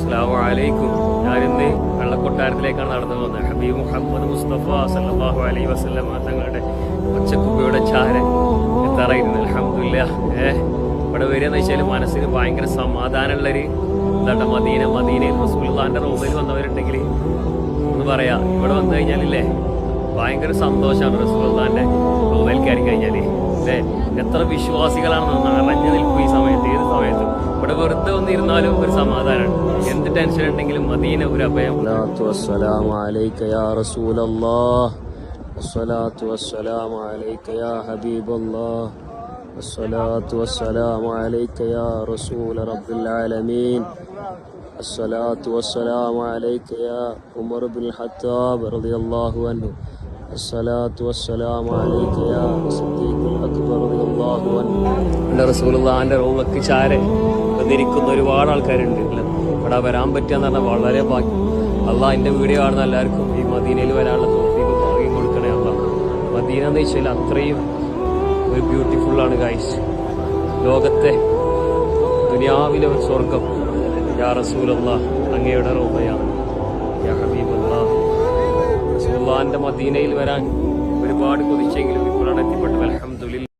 അസ്സലാമു അലൈക്കും. ഞാനിന്ന് വെള്ളക്കൊട്ടാരത്തിലേക്കാണ് നടന്നു പോകുന്നത്. ഹബീബ് മുഹമ്മദ് മുസ്തഫ സല്ലല്ലാഹു അലൈഹി വസല്ലം തങ്ങളുടെ പച്ചക്കുപ്പയുടെ ചാര എത്താറായിരുന്നു. അൽഹംദുലില്ലാഹ്. ഇവിടെ വരികയെന്ന് വെച്ചാൽ മനസ്സിന് ഭയങ്കര സമാധാനമുള്ളൊരു എന്താണ് മദീനയിൽ റസൂലുള്ളാഹിന്റെ റൗളയിൽ വന്നവരുണ്ടെങ്കിൽ ഒന്ന് പറയാ, ഇവിടെ വന്നു കഴിഞ്ഞാലില്ലേ ഭയങ്കര സന്തോഷമാണ്. റസൂലുള്ളാഹിന്റെ റൗളയിൽ കയറി കഴിഞ്ഞാൽ അല്ലേ, എത്ര വിശ്വാസികളാണ് നിറഞ്ഞു നിൽക്കും ഈ സമയത്ത്. ഏത് സമയത്തും ഇവിടെ വെറുതെ വന്നിരുന്നാലും ഒരു സമാധാനമാണ്. എന്ത് ടെൻഷൻ ഉണ്ടെങ്കിലും മദീന ഒരു അഭയം. വസ്സലാമു അലൈക യാ റസൂലല്ലാഹ്, വസ്സലാത്തു വസ്സലാമു അലൈക യാ ഹബീബല്ലാഹ്, വസ്സലാത്തു വസ്സലാമു അലൈക യാ റസൂല റബ്ബിൽ ആലമീൻ, വസ്സലാത്തു വസ്സലാമു അലൈക യാ ഉമർ ബിൻ ഖത്താബ് റളിയല്ലാഹു അൻഹു, വസ്സലാത്തു വസ്സലാമു അലൈക യാ സിദ്ദീഖുൽ അക്ബർ റളിയല്ലാഹു അൻഹു. റസൂലുള്ളാഹിന്റെ റൗളക്ക് ചാരെ വന്നിരിക്കുന്ന ഒരുപാട് ആൾക്കാരുണ്ട്. ഇവിടെ വരാൻ പറ്റുകയെന്ന് പറഞ്ഞാൽ വളരെ ഭാഗ്യം. അള്ളാഹ് എൻ്റെ വീഡിയോ കാണുന്ന എല്ലാവർക്കും ഈ മദീനയിൽ വരാനുള്ള തൗഫീഖ് ഭാഗ്യം കൊടുക്കണേ അള്ളാഹ്. മദീന എന്ന് വെച്ചാൽ അത്രയും ഒരു ബ്യൂട്ടിഫുള്ളാണ് ഗൈസ്. ലോകത്തെ ദുനിയാവിലെ ഒരു സ്വർഗം യാ റസൂലല്ലാഹ് അങ്ങയുടെ റൗളയാണ്. യാ ഹബീബല്ലാഹ്. റസൂലുള്ളാഹിന്റെ മദീനയിൽ വരാൻ ഒരുപാട് കൊതിച്ചെങ്കിലും ഇപ്പോഴാണ് എത്തിപ്പെട്ടത്. അൽഹംദുലില്ലാഹ്.